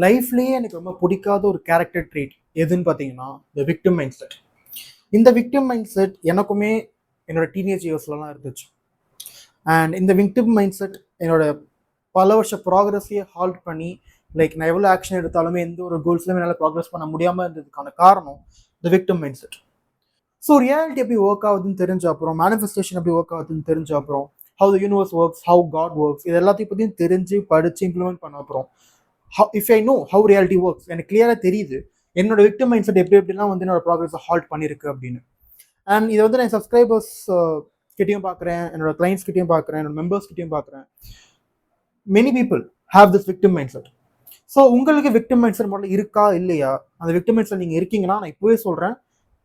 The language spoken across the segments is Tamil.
லைஃப்லேயே எனக்கு ரொம்ப பிடிக்காத ஒரு கேரக்டர் ட்ரீட் எதுன்னு பார்த்தீங்கன்னா த விக்டிம் மைண்ட் செட். இந்த விக்டிம் மைண்ட் செட் எனக்குமே என்னோட டீனேஜ் இயர்ஸ்லலாம் இருந்துச்சு. அண்ட் இந்த விக்டிம் மைண்ட் செட் என்னோட பல வருஷ ப்ராக்ரஸையே ஹால்ட் பண்ணி, லைக் நான் எவ்வளோ ஆக்ஷன் எடுத்தாலுமே எந்த ஒரு கோல்ஸ்லையுமே என்னால் ப்ராக்ரஸ் பண்ண முடியாமல் இருந்ததுக்கான காரணம் the victim mind set. So reality எப்படி ஒர்க் ஆகுதுன்னு தெரிஞ்ச அப்புறம், மேனிஃபெஸ்டேஷன் எப்படி ஒர்க் ஆகுதுன்னு தெரிஞ்ச அப்புறம், how the universe works, how God works, இது எல்லாத்தையும் பற்றியும் தெரிஞ்சு படித்து இம்ப்ளிமெண்ட் பண்ண அப்புறம், if I know how reality works, எனக்கு கிளியராக தெரியுது என்னோட விக்டிம் மைண்ட் செட் எப்படி எப்படிலாம் வந்து என்னோட ப்ராக்ரஸை ஹால்ட் பண்ணியிருக்கு அப்படின்னு. அண்ட் இதை வந்து நான் சப்ஸ்கிரைபர்ஸ் கிட்டையும் பார்க்குறேன், என்னோட கிளைண்ட்ஸ் கிட்டையும் பார்க்குறேன், என்னோட மெம்பர்ஸ் கிட்டையும் பார்க்குறேன். Many people have this victim mind set. So உங்களுக்கு விக்டிம் மைண்ட் செட் முதல்ல இருக்கா இல்லையா? அந்த விக்டிம் மைண்ட் செட் நீங்கள் இருக்கீங்கன்னா நான் இப்போவே சொல்கிறேன்,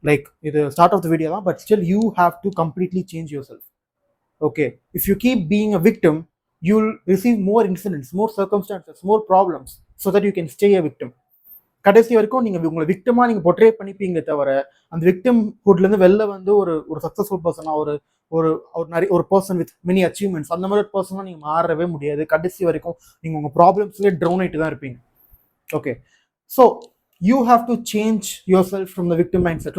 லைக் இது ஸ்டார்ட் ஆஃப் த வீடியோ தான், but still you have to completely change your self. Okay, if you keep being a victim, you'll receive more incidents, more circumstances, more problems so that you can stay a victim. கடைசி வரைக்கும் நீங்கள் உங்களை விக்டிமா நீங்கள் பொட்ரே பண்ணிப்பீங்க தவிர, அந்த விக்டிம் ஹுட்லேருந்து வெளில வந்து ஒரு சக்ஸஸ்ஃபுல் பர்சனாக, ஒரு ஒரு ஒரு நிறைய ஒரு பர்சன் வித் மெனி அச்சீவ்மெண்ட்ஸ், அந்த மாதிரி ஒரு பர்சனாக நீங்கள் மாறவே முடியாது. கடைசி வரைக்கும் நீங்கள் உங்கள் ப்ராப்ளம்ஸ்லேயே ட்ரௌன் ஆகிட்டு தான் இருப்பீங்க. Okay, so you have to change your self from the victim mind set.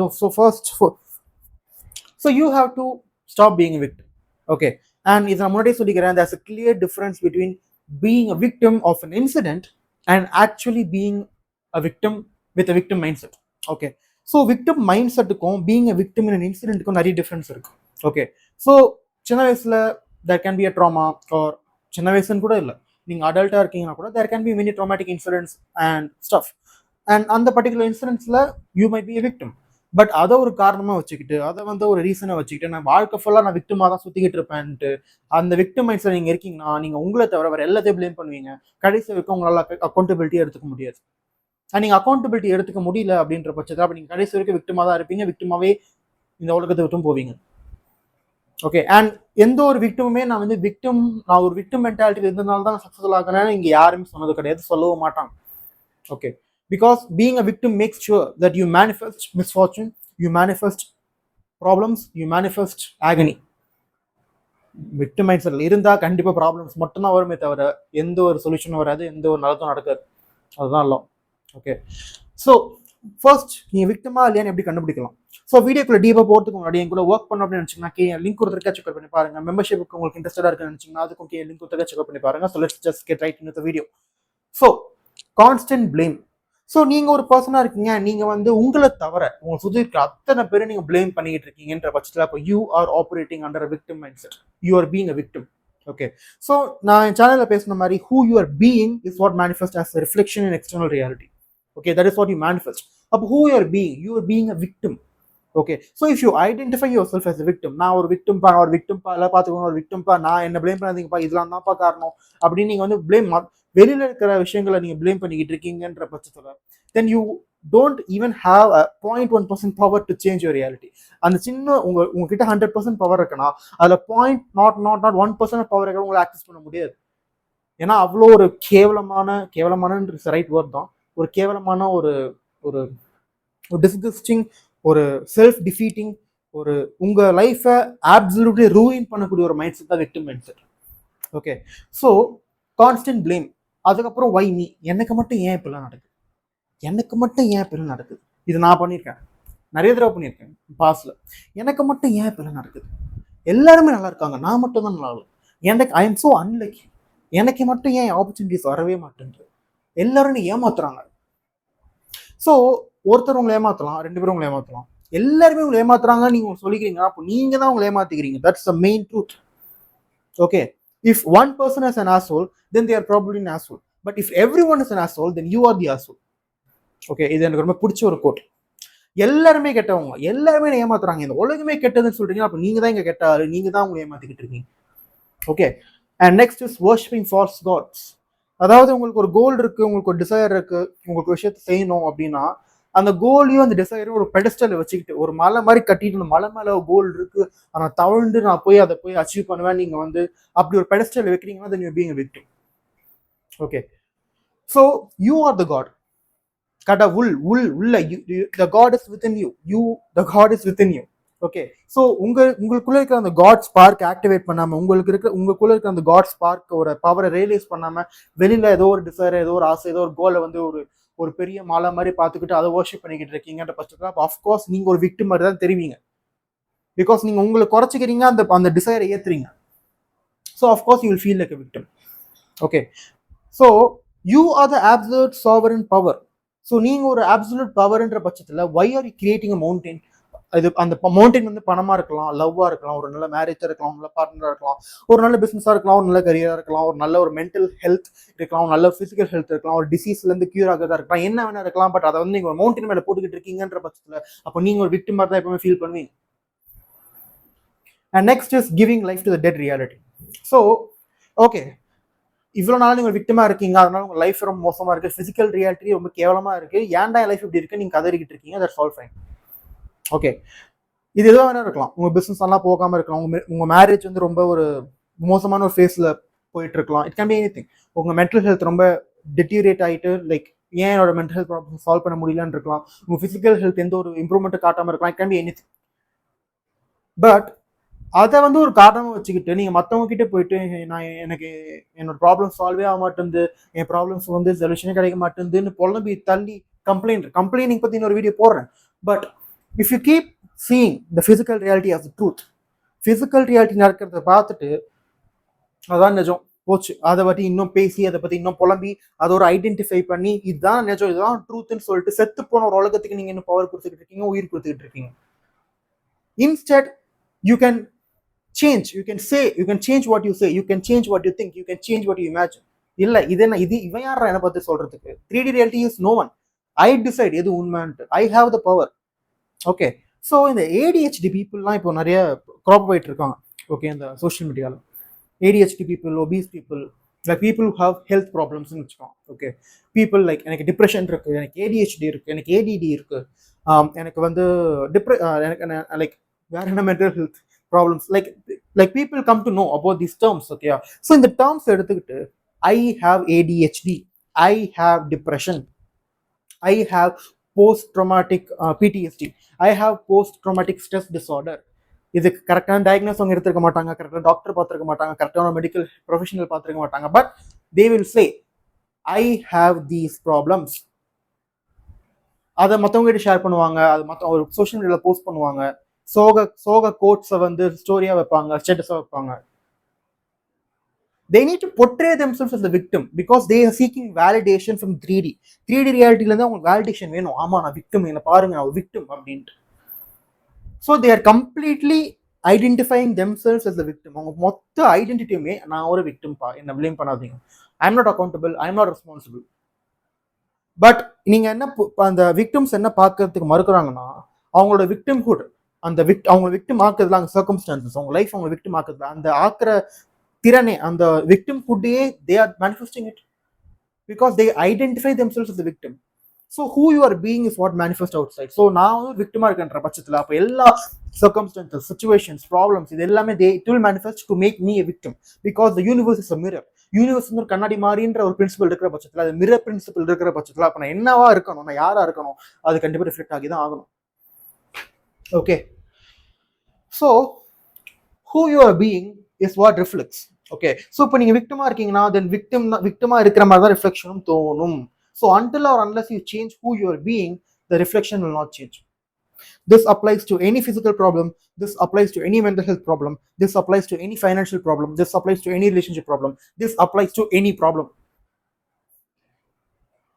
So you have to stop being a victim. Okay, and இதை நான் முன்னாடியே சொல்லிக்கிறேன், there's a clear difference between being a victim of an incident and actually being a victim with a victim mindset. Okay, so victim mindsetக்கும் being a victim in an incidentக்கும் நிறைய டிஃப்ரென்ஸ் இருக்கு. ஓகே, ஸோ சின்ன வயசுல there can be a trauma, or சின்ன வயசுன்னு கூட இல்லை, நீங்கள் அடல்ட்டாக இருக்கீங்கன்னா கூட there can be many traumatic incidents and stuff, and அந்த பர்டிகுலர் இன்சிடென்ட்ஸில் you might be a victim. But அதை ஒரு காரணமாக வச்சுக்கிட்டு, அதை வந்து ஒரு ரீசனை வச்சுக்கிட்டு, நான் வாழ்க்கை ஃபுல்லாக நான் விக்டிமாக தான் சுற்றிக்கிட்டு இருப்பேன்ட்டு அந்த விக்டிம் மைண்ட்ஸில் நீங்கள் இருக்கீங்கன்னா, நீங்கள் உங்களை தவிர வேறு எல்லாத்தையும் ப்ளேம் பண்ணுவீங்க. கடைசி வரைக்கும் உங்களால் அக்கௌண்டபிலிட்டி எடுத்துக்க முடியாது. நீங்கள் அக்கௌண்டபிலிட்டி எடுத்துக்க முடியல அப்படின்ற பட்சத்தில் அப்போ நீங்கள் கடைசி வரைக்கும் விக்டிமாக தான் இருப்பீங்க, விக்டிமாவே இந்த உலகத்தை விட்டும் போவீங்க. ஓகே, அண்ட் எந்த ஒரு விக்டிமுமே நான் ஒரு விக்டிம் மென்டாலிட்டி இருந்ததுனால தான் நான் சக்ஸஸ்ஃபுல் ஆகிறேன்னு இங்கே யாருமே சொன்னது கிடையாது, சொல்லவும் மாட்டாங்க. Okay, because being a victim makes sure that you manifest misfortune, you manifest problems, you manifest agony. Victim mind செட்ல இருந்தா கண்டிப்பா ப்ராப்ளம்ஸ் மட்டும் தான் வருமே தவிர எந்த ஒரு சொல்யூஷனும் வராது, எந்த ஒரு நல்லதும் நடக்காது. அதுதான் இல்லை. ஓகே, ஸோ ஃபர்ஸ்ட் நீங்கள் விக்டிமா இல்லையான்னு எப்படி கண்டுபிடிக்கலாம்? ஸோ வீடியோக்குள்ள டீப்பாக போகிறதுக்கு முன்னாடி என் கூட ஒர்க் பண்ண அப்படின்னு நினச்சிங்கன்னா லிங்க் கொடுத்துருக்கா செக் பண்ணி பாருங்க. மெம்பர்ஷிப்புக்கு உங்களுக்கு இன்ட்ரெஸ்டாக இருக்குன்னு நினச்சிங்கன்னா அதுக்கும் லிங்க் கொடுத்துருக்கா செக் பண்ணி பாருங்க. So let's just get right in the video. So constant blame. So நீங்கள் ஒரு பர்சனாக இருக்கீங்க, நீங்கள் வந்து உங்களை தவிர உங்களை சுற்றி இருக்க அத்தனை பேரும் நீங்கள் பிளேம் பண்ணிக்கிட்டு இருக்கீங்கன்ற பட்சத்தில் அப்போ you are operating under a victim mind set. You are being a victim. Okay, so நான் என் சேனலில் பேசுன மாதிரி who you are being is what manifest as reflection in external reality. Okay, that is what you manifest. அப்போ who you are being a victim. Okay, so if you identify yourself as a victim, நான் ஒரு விக்டிம்பா, நான் ஒரு விக்டிம்பா, எல்லாம் பார்த்துக்கணும், ஒரு விக்டிம்பா, நான் என்ன பிளேம் பண்ணாதீங்கப்பா, இதெல்லாம் தான்ப்பா காரணம் அப்படின்னு நீங்கள் வந்து பிளேம் வெளியில இருக்கிற விஷயங்களை நீங்கள் பிளேம் பண்ணிக்கிட்டு இருக்கீங்கன்ற பட்சத்தில் then you don't even have a 0.1% power to change your reality. அந்த சின்ன உங்ககிட்ட 100% பவர் இருக்குன்னா அதில் 0.1% பவர் இருக்கிற உங்களை ஆக்சஸ் பண்ண முடியாது. ஏன்னா அவ்வளோ ஒரு கேவலமான ரைட் வேர்ட் தான், ஒரு கேவலமான ஒரு ஒரு டிஸ்கஸ்டிங், ஒரு செல்ஃப் டிஃபீட்டிங், ஒரு உங்கள் லைஃப்பை ஆப்சல்யூட்லி ரூயின் பண்ணக்கூடிய ஒரு மைண்ட் செட் தான் victim mind set. Okay, so constant blame. அதுக்கப்புறம் வை மீ, எனக்கு மட்டும் ஏன் இப்பெல்லாம் நடக்குது, எனக்கு மட்டும் ஏன் இப்பெல்லாம் நடக்குது, இது நான் பண்ணியிருக்கேன், நிறைய தடவை பண்ணியிருக்கேன் பாஸ்டில். எனக்கு மட்டும் ஏன் இப்பெல்லாம் நடக்குது, எல்லாருமே நல்லா இருக்காங்க, நான் மட்டும் தான் நல்லா இல்லை, எனக்கு ஐ எம் ஸோ அன்லக்கி, எனக்கு மட்டும் ஏன் ஆப்பர்ச்சுனிட்டிஸ் வரவே மாட்டேன்றது, எல்லாரும் ஏமாத்துறாங்க. ஸோ ஒருத்தர் உங்களை ஏமாத்தலாம், ரெண்டு பேரும் உங்களை ஏமாத்தலாம், எல்லாருமே உங்களை ஏமாத்துறாங்க நீங்க சொல்லிக்கிறீங்க, அப்போ நீங்க தான் உங்களை ஏமாத்திக்கிறீங்க. That's the main truth. Okay, if one person is an asshole, then they are probably an asshole, but if everyone is an asshole, then you are the asshole. Okay, இது எனக்கு ரொம்ப பிடிச்ச ஒரு கோட். எல்லாருமே கெட்டவங்க, எல்லாருமே ஏமாத்துறாங்க, இந்த உலகமே கெட்டதுன்னு சொல்றீங்க, அப்போ நீங்க தான் இங்க கெட்டாரு, நீங்க தான் உங்களை ஏமாத்திக்கிட்டு இருக்கீங்க. Okay, and next is worshipping false gods. அதாவது உங்களுக்கு ஒரு கோல் இருக்கு, உங்களுக்கு ஒரு டிசைர் இருக்கு, உங்களுக்கு ஒரு விஷயத்தை செய்யணும் அப்படின்னா அந்த கோலையும் அந்த டிசைரும் ஒரு பெடஸ்டல் வச்சுக்கிட்டு ஒரு மலை மாதிரி கட்டிட்டு, அந்த மலை மேலே கோல் இருக்கு, ஆனால் தவழ்ந்து நான் அதை போய் அச்சீவ் பண்ணுவேன், நீங்க வந்து அப்படி ஒரு பெடஸ்டல் வைக்கிறீங்கன்னா then you're being a victim. Okay, so you are the God. கடவுள் உள்ள the God is within you. The God is within you. Okay, so உங்களுக்குள்ள இருக்கிற அந்த காட் ஸ்பார்க் ஆக்டிவேட் பண்ணாம, உங்களுக்குள்ள இருக்கிற அந்த காட் ஸ்பார்க் ஒரு பவரை ரியலைஸ் பண்ணாம, வெளியில ஏதோ ஒரு டிசைர், ஏதோ ஒரு ஆசை, ஏதோ ஒரு கோலை வந்து ஒரு ஒரு பெரிய மாலை மாதிரி பார்த்துக்கிட்டு அதை வர்ஷிப் பண்ணிக்கிட்டு இருக்கீங்கன்ற பட்சத்தில் அஃப்கோர்ஸ் நீங்க ஒரு விக்டிம் மாதிரி தான் தெரிவிங்க. பிகாஸ் நீங்க உங்களை குறைச்சிக்கிறீங்க, அந்த அந்த டிசைரை ஏத்துறீங்க. So of course you will feel like a victim. Okay, so you are the absolute sovereign power. So நீங்க ஒரு அப்சல்யூட் பவர்ன்ற பட்சத்தில் why are you creating a mountain? இது அந்த மவுண்டைன் வந்து பணமா இருக்கலாம், லவ்வா இருக்கலாம், ஒரு நல்ல மேரேஜா இருக்கலாம், நல்ல பார்ட்னரா இருக்கலாம், ஒரு நல்ல பிசினஸா இருக்கலாம், ஒரு நல்ல கரியரா இருக்கலாம், ஒரு நல்ல ஒரு மென்டல் ஹெல்த் இருக்கலாம், நல்ல பிசிக்கல் ஹெல்த் இருக்கலாம், ஒரு டிசீஸ்ல இருந்து கியூர் ஆகிறதா இருக்கலாம், என்ன வேணா இருக்கலாம். பட் அதை வந்து நீங்க ஒரு மவுண்டைன் மேல போட்டுக்கிட்டு இருக்கீங்கன்ற பட்சத்துல அப்போ நீங்க ஒரு விக்டிம் மாதிரி தான் எப்பவுமே ஃபீல் பண்ணுவீங்க. And next is giving life to the dead reality. So okay, இவ்வளோ நாள் நீங்கள் விக்டிமா இருக்கீங்க, அதனால உங்க லைஃப் ரொம்ப மோசமா இருக்கு, பிசிக்கல் ரியாலிட்டி ரொம்ப கேவலமா இருக்கு, ஏன்டா லைஃப் இப்படி இருக்கு நீங்க கதறிக்கிட்டு இருக்கீங்க, தட்ஸ் ஆல் ஃபைன். ஓகே, இது எதுவும் வேணா இருக்கலாம். உங்க பிசினஸ் எல்லாம் போகாம இருக்கலாம், உங்க மேரேஜ் வந்து ரொம்ப ஒரு மோசமான ஒரு ஃபேஸ்ல போயிட்டு இருக்கலாம், இட் கேன் பி எனிதிங். உங்க மென்டல் ஹெல்த் ரொம்ப டிட்டீரியேட் ஆயிட்டு லைக் ஏன் என்னோட மென்டல் ஹெல்த் ப்ராப்ளம் சால்வ் பண்ண முடியலன்னு இருக்கலாம். உங்க பிசிக்கல் ஹெல்த் எந்த ஒரு இம்ப்ரூவ்மெண்ட் காட்டாம இருக்கலாம், it can be anything. But அதை வந்து ஒரு காரணமா வச்சுக்கிட்டு நீங்க மற்றவங்க கிட்ட போயிட்டு நான் எனக்கு என்னோட ப்ராப்ளம் சால்வே ஆக மாட்டேங்குது, என் ப்ராப்ளம்ஸ் வந்து சொல்யூஷனே கிடைக்க மாட்டேங்குதுன்னு புலம்பி தள்ளி கம்ப்ளைனிங் பத்தி இன்னொரு வீடியோ போடுறேன். But if you keep seeing the physical reality of the truth, physical reality நடக்கிறத பார்த்துட்டு அதான் நிஜம் போச்சு, அதை பற்றி இன்னும் பேசி அதை பத்தி இன்னும் புலம்பி அதை ஒரு ஐடென்டிஃபை பண்ணி இதுதான் நிஜம், இதுதான் ட்ரூத்னு சொல்லிட்டு செத்து போன ஒரு உலகத்துக்கு நீங்க இன்னும் பவர் கொடுத்துக்கிட்டு இருக்கீங்க, உயிர் கொடுத்துக்கிட்டு இருக்கீங்க. Instead you can change, you can say, you can change what you say, you can change what you think, you can change what you imagine. இல்ல இது என்ன, இது இவன் யாரா என்ன பத்தி சொல்றதுக்கு? 3D reality is no one. I decide எது உண்மைன்ட்டு. I have the power. Okay, so இந்த ADHD பீப்புள்லாம் இப்போ நிறைய க்ராப் போயிட்டு இருக்காங்க. ஓகே, இந்த சோஷியல் மீடியாவில் ADHD people, obese people, like people who have health ப்ராப்ளம்ஸ்னு வச்சுக்கோங்க. ஓகே, பீப்புள் லைக் எனக்கு டிப்ரெஷன் இருக்கு, எனக்கு ADHD இருக்கு, எனக்கு ADD இருக்கு, எனக்கு வந்து எனக்கு லைக் வேற என்ன mental health problems, like people come to know about these terms. Okay, so இந்த டேர்ம்ஸ் எடுத்துக்கிட்டு I have ADHD, I have depression, I have post dramatic PTSD, I have post dramatic stress disorder. இதுக்கு கரெக்டான டயக்னோஸ் அவங்க எடுத்துருக்க மாட்டாங்க, கரெக்டான டாக்டர் பார்த்துருக்க மாட்டாங்க, கரெக்டான மெடிக்கல் ப்ரொஃபஷனல் பார்த்துருக்க மாட்டாங்க. But they will say I have these problems. அதை மற்றவங்க கிட்ட ஷேர் பண்ணுவாங்க, அது மற்ற ஒரு சோஷியல் மீடியாவில் போஸ்ட் பண்ணுவாங்க, சோக கோட்ஸை வந்து ஸ்டோரியா வைப்பாங்க, ஸ்டேட்டஸா வைப்பாங்க. They need to portray themselves as the victim because they are seeking validation from 3D reality. இருந்து அவங்க வேலிடேஷன் வேணும், ஆமா நான் விக்டிம், என்ன பாருங்க நான் விக்டிம் அப்படின்ட்டு. So they are completely identifying themselves as the victim. அவங்க மொத்த ஐடென்டிட்டியுமே நான் ஒரு விக்டிம் பா, என்ன பிளேம் பண்ணாதீங்க, I am not accountable, I am not responsible. But நீங்க என்ன அந்த விக்டிம்ஸ் என்ன பார்க்கறதுக்கு மறுக்கிறாங்கன்னா அவங்களோட விக்டிம்ஹுட், அந்த அவங்க விக்டிம் ஆக்குறதுல அந்த சர்க்கம்ஸ்டான்சஸ், அவங்க லைஃப் அவங்க விக்டிம் ஆக்குறதுல அந்த ஆக்குற திறனே, அந்த விக்டிம்ஹுட்டையே they are manifesting it because they identify themselves as the victim. So who you are being is what manifest outside. ஸோ நான் வந்து விக்டிமா இருக்கின்ற பட்சத்தில் அப்போ எல்லா சர்க்கம்ஸ்டான்சஸ், சிச்சுவேஷன்ஸ், ப்ராப்ளம்ஸ் இது எல்லாமே it will manifest to make me a victim because the universe is a mirror. Universe வந்து ஒரு கண்ணாடி மாதிரின்ற ஒரு பிரின்சிபல் இருக்கிற பட்சத்தில், அது மிரர் பிரின்சிபல் இருக்கிற பட்சத்தில் அப்போ நான் என்னவா இருக்கணும், நான் யாரா இருக்கணும், அது கண்டிப்பாக ரிஃப்ளெக்ட் ஆகி தான் ஆகணும். Okay, so who you are being is what reflects. Okay, so இப்போ நீங்கள் விக்டிமா இருக்கீங்கன்னா தென் விக்டிமா இருக்கிற மாதிரி தான் ரிஃப்ளெக்ஷனும் தோணும். So until or unless you change who you are being, the reflection will not change. This applies to any physical problem, this applies to any mental health problem, this applies to any financial problem, this applies to any relationship problem, this applies to any problem.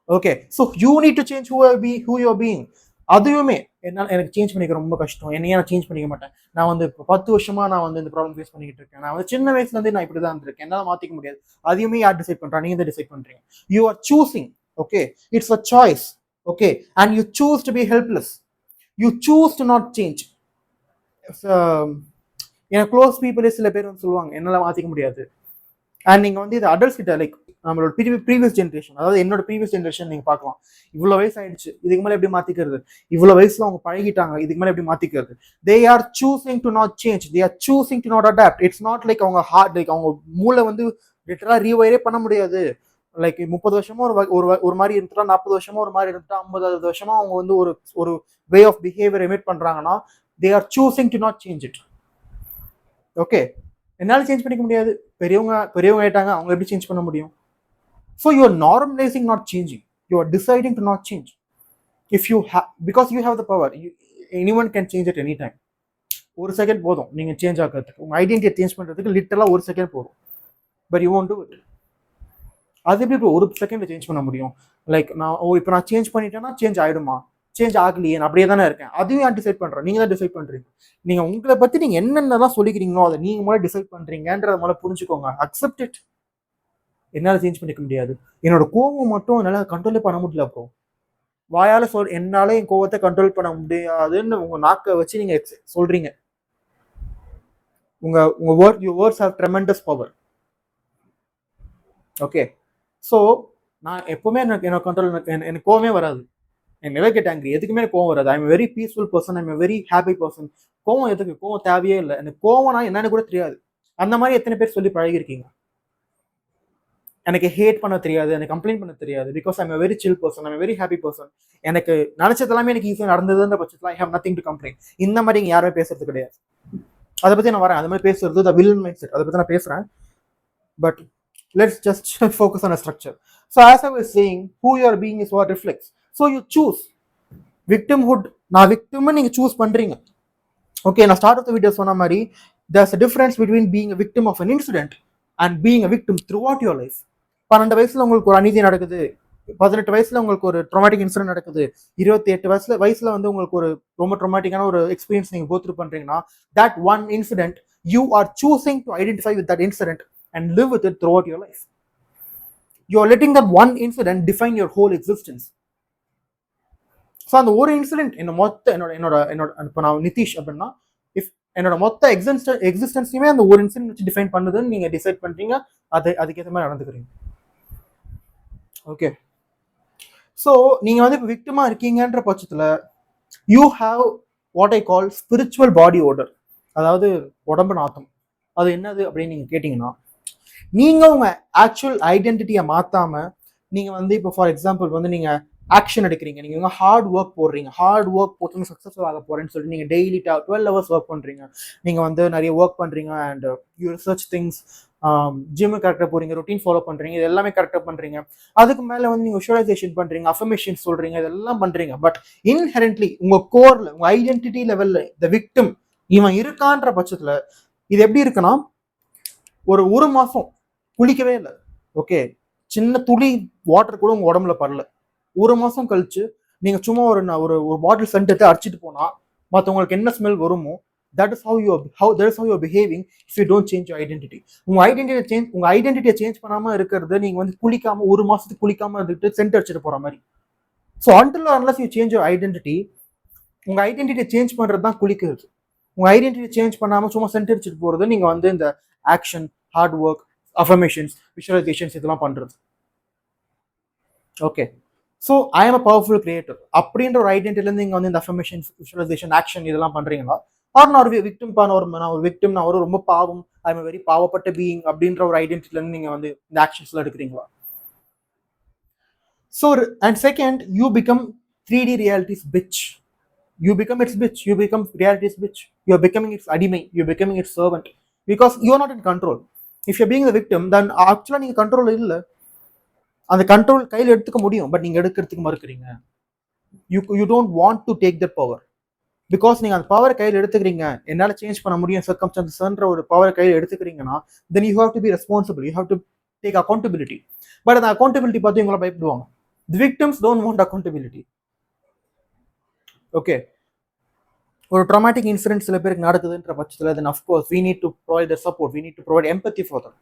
Okay, so you need to change who you are being. அதுவுமே என்னால் எனக்கு சேஞ்ச் பண்ணிக்க ரொம்ப கஷ்டம், என்னையே நான் சேஞ்ச் பண்ணிக்க மாட்டேன், நான் வந்து இப்போ 10 வருஷமா நான் வந்து இந்த ப்ராப்ளம் ஃபேஸ் பண்ணிக்கிட்டு இருக்கேன், நான் வந்து சின்ன வயசுலேருந்து நான் இப்படி தான் இருந்திருக்கேன், என்னால் மாற்றிக்க முடியாது. அதையுமே யார் டிசைட் பண்ணுறா? நீங்கள் தான் டிசைட் பண்ணுறீங்க. You are choosing. Okay, it's a choice. Okay, and you choose to be helpless, you choose to not change. எனக்கு க்ளோஸ் பீப்புளே சில பேர் வந்து சொல்லுவாங்க என்னால் மாற்றிக்க முடியாது. அண்ட் நீங்கள் வந்து இது அடல்ட்ஸ் கிட்ட லைக் நம்மளோட ப்ரீவியஸ் ஜென்ரேஷன், அதாவது என்னோட ப்ரீவியஸ் ஜென்ரேஷன் நீங்கள் பார்க்கலாம், இவ்வளோ வயசு ஆயிடுச்சு, இதுக்கு மேலே எப்படி மாற்றிக்கிறது, இவ்வளோ வயசுல அவங்க பழகிட்டாங்க, இதுக்கு மேலே எப்படி மாற்றிக்கிறது. They are choosing to not change, they are choosing to not adapt. It's not like அவங்க ஹார்ட், லைக் அவங்க மூளை வந்து லிட்டரலாக ரீவைரே பண்ண முடியாது. லைக் 30 வருஷமா ஒரு மாதிரி இருந்துட்டா, 40 வருஷமா ஒரு மாதிரி இருந்துட்டா, 50 வருஷமா அவங்க வந்து ஒரு வே ஆஃப் பிஹேவியர் எமிட் பண்றாங்கன்னா they are choosing to not change it. Okay, என்னால் சேஞ்ச் பண்ணிக்க முடியாது, பெரியவங்க ஆயிட்டாங்க, அவங்க எப்படி சேஞ்ச் பண்ண முடியும்? So you R normalising not changing, you are deciding to not change. If you because you have the power, anyone can change at any time. ஒரு செகண்ட் போதும் நீங்கள் சேஞ்ச் ஆகிறதுக்கு, உங்கள் ஐடென்டிட்டியை சேஞ்ச் பண்ணுறதுக்கு லிட்டரலாக ஒரு செகண்ட் போதும். But you want to it. அது எப்படி இப்போ ஒரு செகண்டில் சேஞ்ச் பண்ண முடியும்? லைக் இப்போ நான் சேஞ்ச் பண்ணிட்டேன்னா சேஞ்ச் ஆகிடுமா? சேஞ்ச் ஆகலையே, நான் அப்படியே தானே இருக்கேன். அதையும் யார் டிசைட் பண்ணுறோம்? நீங்கள் தான் டிசைட் பண்ணுறீங்க. நீங்கள் உங்களை பற்றி நீங்கள் என்னென்னலாம் சொல்லிக்கிறீங்களோ அதை நீங்கள் முதல்ல டிசைட் பண்ணுறீங்கன்றத முதல்ல புரிஞ்சுக்கோங்க. Accept it. என்னால் சேஞ்ச் பண்ணிக்க முடியாது, என்னோட கோவம் மட்டும் என்னால் கண்ட்ரோலே பண்ண முடியல. அப்புறம் வாயால் என்னால் என் கோவத்தை கண்ட்ரோல் பண்ண முடியாதுன்னு உங்கள் நாக்கை வச்சு நீங்கள் சொல்கிறீங்க. உங்கள் words have tremendous power. Okay, so நான் எப்போவுமே என்னோட கண்ட்ரோல், எனக்கு கோவமே வராது. எனக்கு நெவர் கெட் ஆங்கிரி, எதுக்குமே எனக்கு கோவம் வராது. I'm very peaceful person, I'm very happy person. கோவம் எதுக்கு? கோவம் தேவையே இல்லை. எனக்கு கோவம்னா என்னன்னு கூட தெரியாது. அந்த மாதிரி எத்தனை பேர் சொல்லி பழகிருக்கீங்க? எனக்கு ஹேட் பண்ண தெரியாது, எனக்கு கம்ப்ளைண்ட் பண்ண தெரியாது. Because I'm very chill person, I'm very happy person. எனக்கு நினைச்சதெல்லாமே எனக்கு ஈஸியாக நடந்ததுன்ற பட்சத்தில் I have nothing to complaint. இந்த மாதிரி இங்கே யாருமே பேசுறது கிடையாது. அதை பற்றி நான் வரேன். அது மாதிரி பேசுறது த வில்லன் மைண்ட் செட், அதை பற்றி நான் பேசுகிறேன். But let's just focus on a structure. So as I was saying, who you are being is what reflects. So you choose victimhood. நான் victim நீங்க choose பண்றீங்க. Okay, நான் start of the video சொன்ன மாதிரி there's a difference between being a victim of an incident and being a victim throughout your life. 12 வயசுல உங்களுக்கு ஒரு அநீதி நடக்குது, 18 வயசுல உங்களுக்கு ஒரு ட்ராமாட்டிக் இன்சிடென்ட் நடக்குது, 28 வயசுல வந்து உங்களுக்கு ஒரு ரொம்ப ட்ராமாட்டிக்கான ஒரு எக்ஸ்பீரியன்ஸ் நீங்க கோ த்ரூ பண்றீங்கன்னா, that one incident you are choosing to identify with that incident and live with it throughout your life. You are letting that one incident define your whole existence. So அந்த ஒரு இன்சிடென்ட் என்னோட இப்போ நான் நிதிஷ் அப்படின்னா, இஃப் என்னோட மொத்த எக்ஸிஸ்டன்ஸையுமே அந்த ஒரு இன்சிடென்ட் வச்சு டிஃபைன் பண்ணுதுன்னு நீங்கள் டிசைட் பண்ணுறீங்க, அதுக்கேற்ற மாதிரி நடந்துக்கிறீங்க. ஓகே, ஸோ நீங்கள் வந்து இப்போ விக்டிமாக இருக்கீங்கன்ற பட்சத்தில் you have what I call spiritual body odour. அதாவது உடம்பு நாத்தம். அது என்னது அப்படின்னு நீங்கள் கேட்டிங்கன்னா, நீங்கள் உங்கள் ஆக்சுவல் ஐடென்டிட்டியை மாற்றாமல் நீங்கள் வந்து இப்போ ஃபார் எக்ஸாம்பிள் வந்து நீங்கள் ஆக்ஷன் எடுக்கிறீங்க, நீங்கள் ஹார்ட் ஒர்க் போடுறீங்க, ஹார்ட் ஒர்க் போட்டு சக்ஸஸ்ஃபுல் ஆக போகிறேன்னு சொல்லிட்டு நீங்கள் டெய்லி 12 hours ஒர்க் பண்ணுறீங்க, நீங்கள் வந்து நிறைய ஒர்க் பண்ணுறீங்க and you research things, gym கரெக்டாக போகிறீங்க, ரொட்டீன் ஃபாலோ பண்ணுறீங்க, இது எல்லாமே கரெக்டாக பண்ணுறீங்க. அதுக்கு மேலே வந்து நீங்கள் விஷுவலைசேஷன் பண்ணுறீங்க, அஃபர்மேஷன் சொல்கிறீங்க, இதெல்லாம் பண்ணுறீங்க. பட் இன்ஹெரண்ட்லி உங்கள் கோரில், உங்கள் ஐடென்டிட்டி லெவலில் த விக்டிம் இவன் இருக்கான்ற பட்சத்தில் இது எப்படி இருக்குன்னா, ஒரு மாதம் குளிக்கவே இல்லை, ஓகே, சின்ன துளி வாட்டர் கூட உங்கள் உடம்புல பரல. ஒரு மாதம் கழிச்சு நீங்கள் சும்மா ஒரு பாட்டில் சென்ட் எடுத்து அடிச்சுட்டு போனால் மற்றவங்களுக்கு என்ன ஸ்மெல் வருமோ, that is how you are behaving if you don't change your identity. உங்கள் ஐடென்டிட்டியை சேஞ்ச் பண்ணாமல் இருக்கிறது நீங்கள் வந்து குளிக்காமல் ஒரு மாதத்துக்கு குளிக்காமல் இருந்துட்டு சென்ட் அடிச்சுட்டு போகிற மாதிரி. So until or unless you change your identity, உங்கள் ஐடென்டிட்டியை சேஞ்ச் பண்ணுறது தான் குளிக்கிறது. உங்கள் ஐடென்டிட்டியை சேஞ்ச் பண்ணாமல் சும்மா சென்ட் அடிச்சுட்டு போகிறது நீங்கள் வந்து இந்த action, hard work, affirmations, visualisations இதெல்லாம் பண்ணுறது. Okay, so I am a powerful creator அப்படின்ற ஒரு ஐடென்டிட்டிலேருந்து நீங்கள் வந்து இந்த அஃபர்மேஷன்ஸ், விஷுவலைசேஷன், ஆக்ஷன் இதெல்லாம் பண்ணுறீங்களா? ஆர் நான் ஒரு விக்டிம், நான் ஒரு விக்டிம், நான் ஒரு ரொம்ப பாவம், ஐ எம் வெரி பாவப்பட்ட பீயிங் அப்படின்ற ஒரு ஐடென்டிட்டிலேருந்து நீங்கள் வந்து இந்த ஆக்ஷன்ஸ்லாம் எடுக்கிறீங்களா? So and second, you become 3D reality's bitch. You become its bitch. You become reality's bitch. You are becoming its adimai. You are becoming its servant. Because you are not in control. If you are being the victim, then actually நீங்கள் கண்ட்ரோல் இல்லை. அந்த கண்ட்ரோல் கையில் எடுத்துக்க முடியும், பட் நீங்கள் எடுக்கிறதுக்கு மறுக்கிறீங்க. You don't want to take that power. Because நீங்கள் அந்த பவர் கையில் எடுத்துக்கிறீங்க, என்னால் சேஞ்ச் பண்ண முடியும் சர்க்கம்ஸ்டான்சஸ்ன்ற ஒரு பவர் கையில் எடுத்துக்கிறீங்கன்னா, then you have to be responsible, you have to take accountability. But அந்த அக்கௌண்டபிலிட்டி பார்த்து இவங்களை பயப்படுவாங்க. The victims don't want accountability. Okay, ஒரு ட்ராமாட்டிக் இன்சிடென்ட் சில பேருக்கு நடக்குதுன்ற பட்சத்தில் then of course we need to provide the support, we need to provide empathy for them.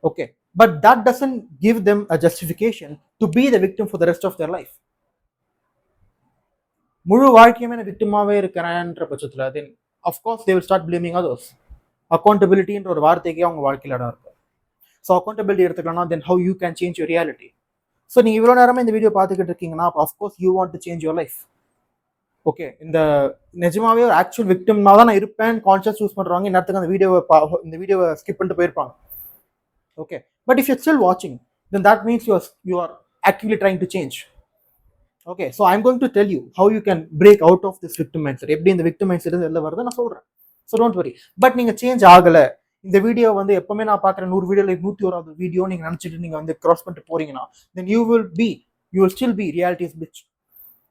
Okay, but that doesn't give them a justification to be the victim for the rest of their life. முழு வாழ்க்கையுமே நான் விக்டிமாவே இருக்கிறேன்ற பட்சத்தில் then of course they will start blaming others. அக்கௌண்டபிலிட்டின்ற ஒரு வார்த்தைக்கே அவங்க வாழ்க்கையில் இடம் இருக்கு. ஸோ அக்கௌண்டபிலிட்டி எடுத்துக்கலாம்னா then how you can change your reality. So நீங்கள் இவ்வளோ நேரமாக இந்த வீடியோ பார்த்துக்கிட்டு இருக்கீங்கன்னா of course you want to change your life. ஓகே, இந்த நிஜமாவே ஒரு ஆக்சுவல் விக்டிமா தான் நான் இருப்பேன் கான்ஷியஸ் சூஸ் பண்ணுறாங்க, நேரத்துக்கு இந்த வீடியோவை ஸ்கிப் பண்ணிட்டு போயிருப்பாங்க. Okay, but if you still வாட்சிங், then that means you are actively trying to change. Okay, so I'm going to tell you how you can break out of this victim mind set. எப்படி இந்த விக்டிம் மைண்ட் செட் வெளில வருது நான் சொல்றேன். So don't worry. பட் நீங்க சேஞ்ச் ஆகல, இந்த வீடியோ வந்து எப்பவுமே நான் பார்க்குற 100 வீடியோல 101வது வீடியோ நீங்க நினைச்சிட்டு நீங்க வந்து கிராஸ் பண்ணிட்டு போறீங்கன்னா, then you will still be reality's bitch.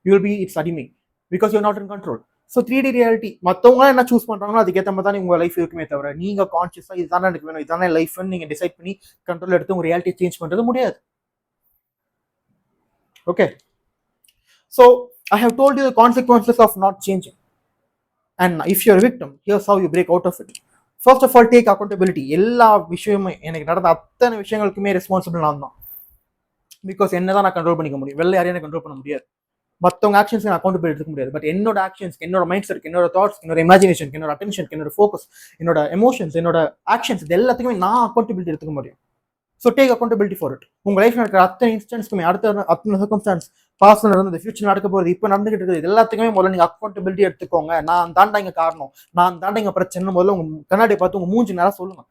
You will be its அடிமை because you not in control. So 3D reality மற்றவங்க என்ன சூஸ் பண்றாங்களோ அதுக்கேற்ற மாதிரி தான் உங்க லைஃப் இருக்குமே தவிர, நீங்க கான்சியஸா இதுதானே எனக்கு வேணும், இதுதானே லைஃப்னு நீங்க டிசைட் பண்ணி கண்ட்ரோல் எடுத்து உங்க ரியாலிட்டி சேஞ்ச் பண்றது முடியாது. Okay, so I have told you the consequences of not changing, and if you're a victim, here's how you break out of it. First of all, take accountability. எல்லா விஷயமுமே எனக்கு நடந்த அத்தனை விஷயங்களுக்குமே ரெஸ்பான்சிபிள் நான் தான். பிகாஸ் என்னதான் நான் கண்ட்ரோல் பண்ணிக்க முடியும், வெளில யாரையும் கண்ட்ரோல் பண்ண முடியாது. மற்றவங்க ஆக்ஷன்ஸ் நான் அக்கௌண்டபிலிட்டி எடுக்க முடியாது. பட் என்னோட ஆக்ஷன்ஸ், என்னோட மைண்ட் செட், என்னோட தாட்ஸ், என்னோட இமேஜினேஷன், என்னோட அட்டென்ஷன், என்னோட ஃபோக்கஸ், என்னோட எமோஷன்ஸ், என்னோட ஆக்ஷன்ஸ், இது எல்லாத்துக்குமே நான் அக்கௌண்டபிலிட்டி எடுத்துக்க முடியும். So take accountability for it. உங்க லைஃப் நடக்கிற அத்தனை இன்ஸ்டன்ஸ்க்குமே, அத்தனை சர்க்கம்ஸ்டான்ஸ், பாஸ்ட்ல நடந்தது, ஃபியூச்சர் நடக்க போகிறது, இப்போ நடந்துகிட்டு இருக்குது, எல்லாத்துக்குமே முதல்ல நீங்க அக்கௌண்டபிலிட்டி எடுத்துக்கோங்க. நான் தாண்டா இங்க காரணம், நான் தாண்டா இங்க பிரச்சனை, முதல்ல உங்க கண்ணாடி பார்த்து உங்க மூஞ்சி நேரம் சொல்லுங்க.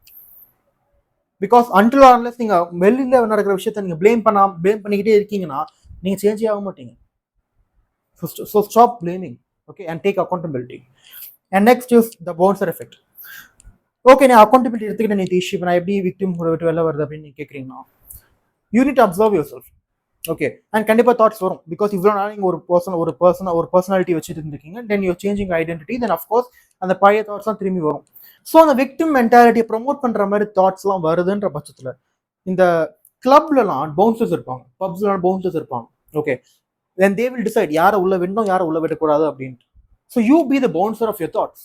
பிகாஸ் அன்டில் ஆர் அன்லெஸ் நீங்க வெளியில நடக்கிற விஷயத்த நீங்க ப்ளேம் பண்ணிக்கிட்டே இருக்கீங்கன்னா நீங்க சேஞ்சே ஆக மாட்டீங்க. So stop blaming, okay, and take accountability. And next is the bouncer effect. Okay, நான் accountability எடுத்துக்கிட்ட நீ இஷ்யூ நான் எப்படி விக்டிம் விட்டு வெளில வருது அப்படின்னு நீங்க கேட்குறீங்கன்னா, you need to observe yourself. Okay, and கண்டிப்பாக தாட்ஸ் வரும். பிகாஸ் இவ்வளோ நாள் நீங்கள் ஒரு பர்சனாலிட்டி வச்சுட்டு இருந்திருக்கீங்க, then you're changing identity, then of course அந்த பழைய தாட்ஸ்லாம் திரும்பி வரும். ஸோ அந்த விக்டிம் மென்டாலிட்டியை ப்ரொமோட் பண்ணுற மாதிரி தாட்ஸ்லாம் வருதுன்ற பட்சத்தில் இந்த கிளப்லலாம் பவுன்சர்ஸ் இருப்பாங்க, பப்ஸ்லாம் பவுன்சர்ஸ் இருப்பாங்க. Okay, then they will decide யாரை உள்ள விடணும், யாரை உள்ள விடக்கூடாது அப்படின்ட்டு. So you be the bouncer of your thoughts.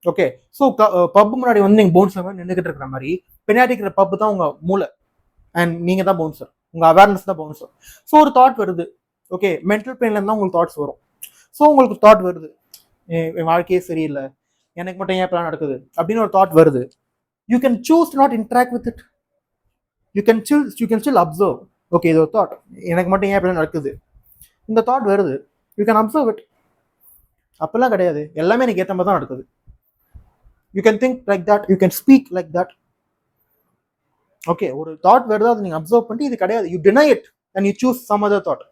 Okay, so பப் முன்னாடி வந்து நீங்கள் பவுன்சர் மாதிரி நின்றுக்கிட்டு இருக்கிற மாதிரி, பின்னாடி இருக்கிற பப் தான் உங்க மூளை, அண்ட் நீங்க தான் பவுன்சர், உங்க அவேர்னஸ் தான் பவுன்சர். ஸோ ஒரு தாட் வருது, ஓகே, மென்டல் பெயின்ல இருந்தால் உங்களுக்கு தாட்ஸ் வரும். ஸோ உங்களுக்கு தாட் வருது, என் வாழ்க்கையே சரியில்லை, எனக்கு மட்டும் ஏன் பிளான் நடக்குது அப்படின்னு ஒரு தாட் வருது. You can choose to not interact with it. You can still observe. Okay, இது ஒரு தாட், எனக்கு மட்டும் ஏன் பிளான் நடக்குது, இந்த தாட் வருது, யூ கேன் அப்சர்வ் இட். அப்பெல்லாம் கிடையாது, எல்லாமே எனக்கு ஏற்ற மாதிரி தான் நடக்குது. You can think like that, you can speak like that. Okay, ஒரு தாட் வருது, அதை நீங்க அப்சர்வ் பண்ணி இது கிடையாது, you deny it and you choose some other thought.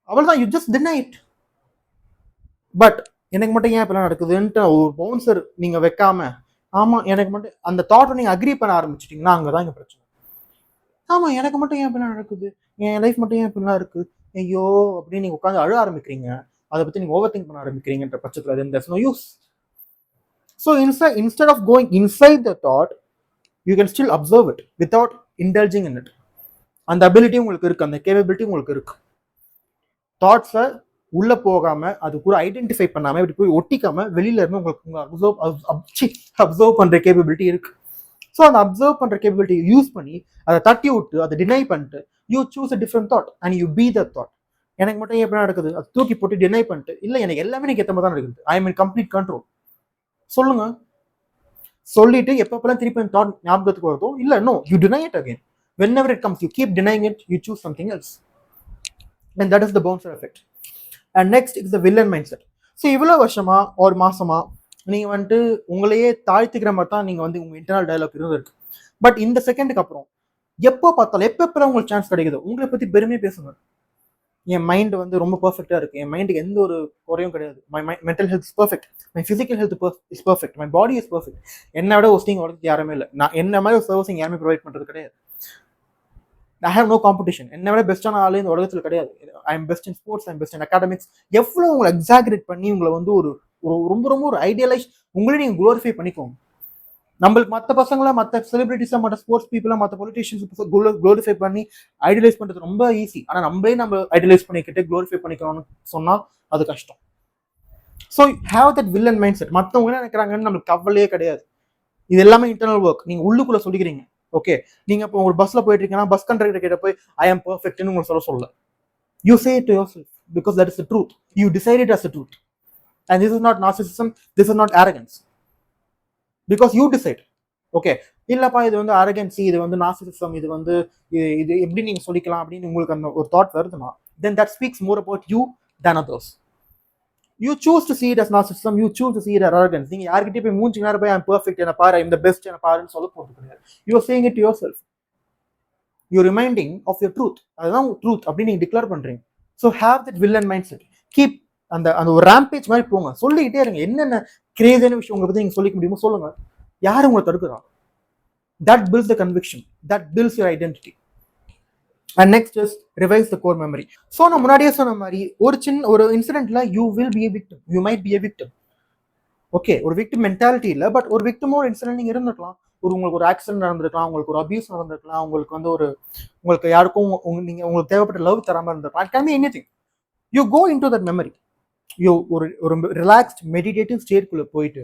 அவ்வளவுதான், you just deny it. But எனக்கு மட்டும் ஏன் இப்பெல்லாம் நடக்குதுன்ட்டு ஒரு பவுன்சர் நீங்க வைக்காம, ஆமா எனக்கு மட்டும் அந்த தாட்டை நீங்க அக்ரி பண்ண ஆரம்பிச்சிட்டீங்கன்னா அங்கதான் இங்க பிரச்சனை. ஆமா எனக்கு மட்டும் ஏன் இப்பெல்லாம் நடக்குது, என் லைஃப் மட்டும் ஏன் இப்பெல்லாம் இருக்கு, ஐயோ அப்படின்னு நீங்க உட்காந்து அழ ஆரம்பிக்கிறீங்க, அதை பத்தி நீங்க ஓவர் திங்க் பண்ண ஆரம்பிக்கிறீங்கன்ற பட்சத்துல then there's no use. So instead of going inside the thought, you can still observe it without indulging in it. அந்த அபிலிட்டி உங்களுக்கு இருக்கு, அந்த கேப்பபிலிட்டி உங்களுக்கு இருக்கு. தாட்ஸை உள்ள போகாம, அது கூட ஐடென்டிஃபை பண்ணாம, இப்படி போய் ஒட்டிக்காம வெளியில இருந்து உங்களுக்கு அப்சர்வ் பண்ற கேப்பபிலிட்டி இருக்கு. ஸோ அந்த அப்சர்வ் பண்ற கேப்பபிலிட்டி யூஸ் பண்ணி அதை தட்டி விட்டு, அதை டினை பண்ணிட்டு, you choose a different thought and you be that thought. எனக்கு மட்டும் எப்படி நடக்குது, அது தூக்கி போட்டு டினை பண்ணிட்டு, இல்லை எனக்கு எல்லாமே எனக்கு ஏற்ற மாதிரி தான் நடக்குது, I am in complete control சொல்லுங்க. சொல்லிட்டு எப்பப்பெல்லாம் திருப்பி அந்த தாட் ஞாபகத்துக்கு வருதோ, இல்லை no, you deny it again. whenever it comes, you keep denying it, you choose something else, and that is the bouncer effect. And next is the villain mindset. So இவ்வளோ வருஷமா ஒரு மாசமா நீங்க வந்துட்டு உங்களையே தாழ்த்திக்கிற மாதிரி தான் நீங்க வந்து உங்க இன்டர்னல் டயலாக் இருக்கு. பட் இந்த செகண்டுக்கு அப்புறம் எப்போ பார்த்தாலும் எப்பப்பெல்லாம் உங்களுக்கு சான்ஸ் கிடைக்குது உங்களை பத்தி பெருமையாக பேசுங்க. என் மைண்ட் வந்து ரொம்ப பர்ஃபெக்டா இருக்கு, என் மைண்டுக்கு எந்த ஒரு குறையும் கிடையாது, my mental health is perfect, my physical health is perfect, my body is perfect. என்னை விட ஹோஸ்டிங் உலகத்துக்கு யாருமே இல்லை, நான் என்ன மாதிரி ஒரு சர்வீசிங் யாருமே ப்ரொவைட் பண்றது கிடையாது. ஐ ஹேவ் நோ காம்படிஷன், என்னை விட பெஸ்டான ஆளு இந்த உலகத்தில் கிடையாது. I am best in sports, I am best in academics. எவ்வளோ உங்களை எக்ஸாகரேட் பண்ணி உங்களை வந்து ஒரு ரொம்ப ரொம்ப ஒரு ஐடியலைஸ் உங்களே நீங்கள் குளோரிஃபை பண்ணிக்கோங்க. நம்மளுக்கு மற்ற பசங்களை, மற்ற செலிபிரிட்டிஸா, மற்ற ஸ்போர்ட்ஸ் பீப்புளா, மற்ற பொலிட்டிஷியன்ஸ் குளோரிஃபை பண்ணி ஐடியலைஸ் பண்றது ரொம்ப ஈஸி. ஆனால் நம்ம ஐடியலைஸ் பண்ணிக்கிட்டு குளோரிஃபை பண்ணிக்கணும்னு சொன்னா அது கஷ்டம். So have that villain mind set. மற்றவங்க என்ன நினைக்கிறாங்கன்னு நம்மளுக்கு கவலையே கிடையாது. இது எல்லாமே இன்டர்னல் ஒர்க். நீங்க உள்ளுக்குள்ள சொல்லிக்கிறீங்க. ஓகே, நீங்க இப்போ ஒரு பஸ்ல போயிட்டு இருக்கீங்கன்னா பஸ் கண்டக்டர் கிட்ட போய் ஐ ஆம் பர்ஃபெக்ட்னு உங்களுக்கு சொல்ல. You say it to yourself because that is the truth. You decide it as the truth. And this is not narcissism, this is not arrogance. Because you decide. Okay, இல்லப்பா இது வந்து அரகன்சி, இது வந்து நார்சிசிசம், இது வந்து இது எப்படி நீங்க சொல்லிக்கலாம் அப்படின்னு உங்களுக்கு அந்த ஒரு தாட் வருதுன்னா, then that speaks more about you than others. You choose to see it as narcissism, you choose to see it as arrogance. நீங்க யார்கிட்டயும் போய் மூஞ்சி நேரம் போய் I'm perfect, என்ன பாரு, I'm the best, என்ன பாருன்னு சொல்ல போறது கிடையாது. You are saying it to yourself. You are reminding of your truth. அதுதான் ட்ரூத் அப்படின்னு நீங்க டிக்ளேர் பண்றீங்க. So have that villain mind set. Keep அந்த அந்த ஒரு ரேம்பேஜ் மாதிரி போங்க, சொல்லிக்கிட்டே இருங்க. என்னென்ன கிரேசியான விஷயம் உங்களை பற்றி நீங்கள் சொல்லிக்க முடியுமோ சொல்லுங்க. யார் உங்களை தடுக்கிறா? That builds the conviction, that builds your identity. And next is revise the core memory. So நான் முன்னாடியே சொன்ன மாதிரி ஒரு இன்சிடென்ட்ல you will be a victim, you might be a victim. Okay, ஒரு விக்டிம் மென்டாலிட்டி இல்லை, பட் ஒரு விக்டிமோ ஒரு இன்சிடென்ட் நீங்கள் இருந்திருக்கலாம். உங்களுக்கு ஒரு ஆக்சிடென்ட் நடந்திருக்கலாம், உங்களுக்கு ஒரு அபியூஸ் நடந்திருக்கலாம், உங்களுக்கு வந்து உங்களுக்கு யாருக்கும் உங்களுக்கு தேவைப்பட்ட லவ் தராமல் இருந்திருக்கலாம். It can be anything. You go into that memory. You ஒரு ரிலாக்ஸ்ட் மெடிடேட்டிவ் ஸ்டேட்குள்ளே போயிட்டு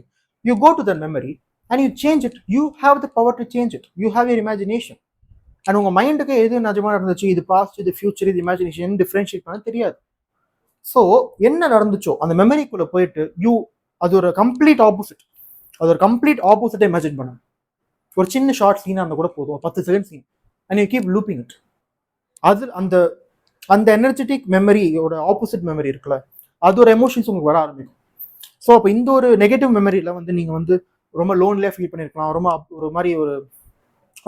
you go to that memory and you change it. You have the power to change it. You have your imagination. And உங்கள் மைண்டுக்கு எது நிஜமா நடந்துச்சு, இது பாஸ்ட், இது ஃபியூச்சர், இது இமேஜினேஷன் டிஃப்ரென்ஷியேட் பண்ண தெரியாது. ஸோ என்ன நடந்துச்சோ அந்த மெமரிக்குள்ளே போயிட்டு அது ஒரு கம்ப்ளீட் ஆப்போசிட், அது ஒரு கம்ப்ளீட் ஆப்போசிட்டை இமேஜின் பண்ணுங்க. ஒரு சின்ன ஷார்ட் சீனாக இருந்தால் கூட போதும், 10 second scene, and you keep looping it. அது அந்த அந்த எனர்ஜெட்டிக் மெமரியோட ஆப்போசிட் மெமரி இருக்குல்ல, அது ஒரு எமோஷன்ஸ் உங்களுக்கு வர ஆரம்பிக்கும். ஸோ அப்போ இந்த ஒரு நெகட்டிவ் மெமரியில் வந்து நீங்கள் வந்து ரொம்ப லோன்லியாக ஃபீல் பண்ணியிருக்கலாம், ரொம்ப ஒரு மாதிரி ஒரு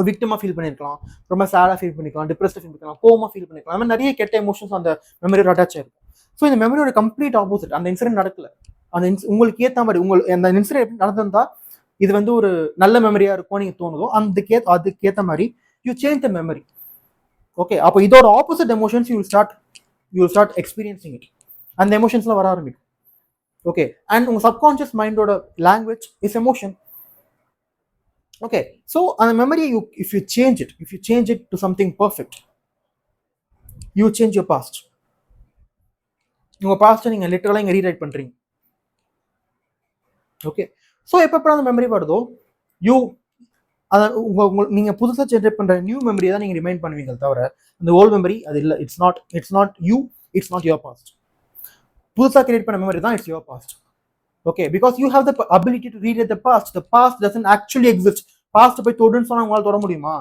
விக்டிமாக ஃபீல் பண்ணியிருக்கலாம், ரொம்ப சேடாக ஃபீல் பண்ணிக்கலாம், டிப்ரெஸ்டாக ஃபீல் பண்ணிக்கலாம், கோவமாக ஃபீல் பண்ணிக்கலாம். அந்த மாதிரி நிறைய கெட்ட எமோஷன்ஸ் அந்த மெமரியோட அட்டாச் ஆயிருக்கும். ஸோ இந்த மெமரியோட கம்ப்ளீட் ஆப்போசிட், அந்த இன்சிடென்ட் நடக்கல, அந்த உங்களுக்கு ஏற்ற மாதிரி அந்த இன்சிடென்ட் எப்படி நடந்திருந்தா இது வந்து ஒரு நல்ல மெமரியாக இருக்கும் நீங்கள் தோணுதோ அதுக்கேற்ற மாதிரி you change the memory. Okay, அப்போ இதோட opposite emotions you start experiencing it. அந்த எமோஷன்ஸ்லாம் வர ஆரம்பிக்கும். ஓகே, அண்ட் உங்கள் சப்கான்ஷியஸ் மைண்டோட language is emotion. Okay, so அந்த memory if you change it to something perfect, you change your past. உங்கள் பாஸ்ட்டை நீங்கள் லிட்டரலாக இங்கே ரீரைட் பண்ணுறீங்க. ஓகே, ஸோ எப்போ அந்த மெமரி வருதோ நீங்கள் புதுசாக ஜென்ரேட் பண்ணுற நியூ மெமரியை தான் நீங்கள் ரிமைண்ட் பண்ணுவீங்க, தவிர அந்த ஓல்டு மெமரி அது இல்லை. It's not you, it's not your past. புதுசாக கிரியேட் பண்ண மெமரி தான் it's your past. Okay, because you have the ability to read the past. The past doesn't actually exist. Past போய் தொடுன்னு சொன்னால் உங்களால் தொட முடியுமா?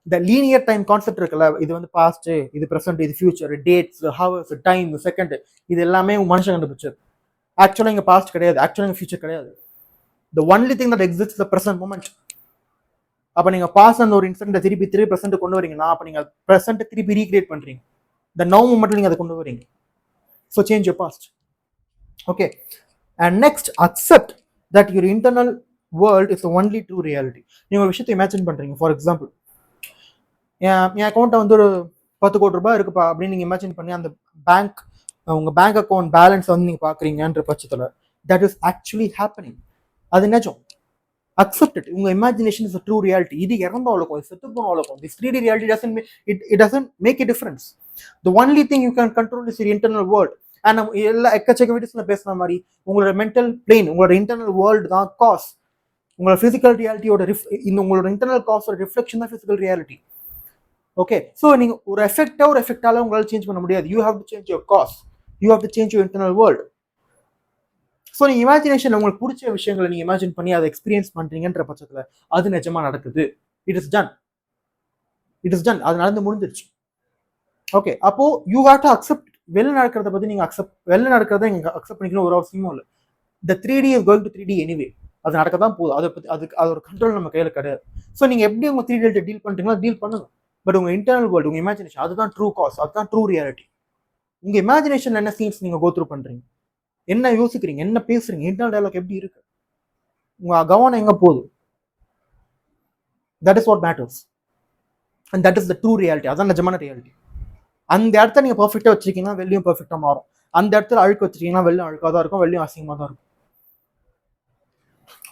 இந்த லீனியர் டைம் கான்செப்ட் இருக்குல்ல, இது வந்து பாஸ்ட், இது ப்ரெசென்ட், இது future, dates, hours, time, second, இது எல்லாமே மனுஷன் கண்டுபிடிச்சது. ஆக்சுவலாக இங்கே பாஸ்ட் கிடையாது, ஆக்சுவலாக இங்கே ஃபியூச்சர் கிடையாது. The only thing that exist the present moment. அப்போ நீங்கள் பாஸ்ட் அந்த ஒரு இன்சிடென்ட்டை திருப்பி 3% கொண்டு வரீங்கன்னா, அப்போ நீங்கள் ப்ரெசென்ட்டை திருப்பி ரீக்ரியேட் பண்ணுறீங்க. த நவ் மூமெண்ட்டில் நீங்கள் அதை கொண்டு வரீங்க. So change your past. Okay, and next accept that your internal world is the only true reality. நீங்கள் ஒரு விஷயத்தை இமேஜின் பண்ணுறீங்க. ஃபார் எக்ஸாம்பிள், என் அக்கௌண்ட்டை வந்து ஒரு 10 கோடி ரூபாய் இருக்குப்பா அப்படின்னு நீங்கள் இமேஜின் பண்ணி அந்த உங்கள் பேங்க் அக்கௌண்ட் பேலன்ஸ் வந்து நீங்கள் பார்க்குறீங்கன்ற பட்சத்தில் தட் இஸ் ஆக்சுவலி ஹேப்பனிங். அது நிஜம். Accept it. உங்கள் imagination is a true reality. இது இறந்தவளுக்கும் இது செத்து போனவளுக்கும் this 3D reality doesn't make a difference. The only thing you can control is your internal world. And நம்ம எல்லா எக்கச்சக்க வீடியோஸில் பேசுகிற மாதிரி உங்களோட மென்டல் பிளேன், உங்களோட இன்டர்னல் வேர்ல்டு தான் காஸ். உங்களோட ஃபிசிக்கல் ரியாலிட்டியோட உங்களோட இன்டர்னல் காஸோட ரிஃப்ளெக்ஷன் தான் ஃபிசிக்கல் ரியாலிட்டி. ஓகே, ஸோ நீங்கள் ஒரு எஃபெக்டால உங்களால் சேஞ்ச் பண்ண முடியாது. You have to change your cause, you have to change your internal world. So நீங்கள் இமேஜினேஷன் உங்களுக்கு பிடிச்ச விஷயங்களை நீங்கள் இமேஜின் பண்ணி அதை எக்ஸ்பீரியன்ஸ் பண்ணுறீங்கன்ற பட்சத்தில் அது நிஜமாக நடக்குது. It is done. அது நடந்து முடிஞ்சிருச்சு. ஓகே, அப்போ யூ ஹேவ் டு அக்செப்ட். வெளில நடக்கிறத பற்றி நீங்கள் வெளில நடக்கிறத நீங்கள் அக்செப்ட் பண்ணிக்கணும் ஒரு அவசியமும் இல்லை. த 3D is going to 3D anyway. அது நடக்க தான் போதும். அதை பற்றி அதோட கண்ட்ரோல் நம்ம கையில் கிடையாது. ஸோ நீங்கள் எப்படி உங்கள் 3D டீல் பண்ணுறீங்களோ டீல் பண்ணுங்க. பட் உங்கள் இன்டர்னல் வேர்ல்டு, உங்கள் இமேஜினேஷன், அதுதான் ட்ரூ காஸ், அதுதான் ட்ரூ ரியாலிட்டி. உங்கள் இமேஜினேஷன் என்ன சீன்ஸ் நீங்கள் கோ த்ரூ பண்ணுறீங்க, என்ன யோசிக்கிறீங்க, என்ன பேசுறீங்க, இன்டர்னல் டயலாக் எப்படி இருக்கு, உங்க கவனம் எங்க போகுது, that is what matters. And that is the true reality. அதான் நிஜமான ரியாலிட்டி. அந்த இடத்த நீங்க பர்ஃபெக்டா வச்சிருக்கீங்கன்னா வெளியும் பர்ஃபெக்டா மாறும். அந்த இடத்துல அழுக்கு வச்சிருக்கீங்கன்னா வெளியும் அழுக்காக தான் இருக்கும், வெளியும் அசிங்கமாக தான் இருக்கும்.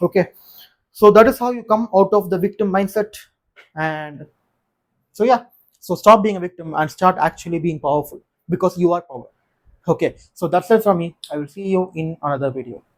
Okay, so that is how you come out of the victim mindset. And so yeah, so stop being a victim and start actually being powerful, because you are power. Okay, so that's it from me. I will see you in another video.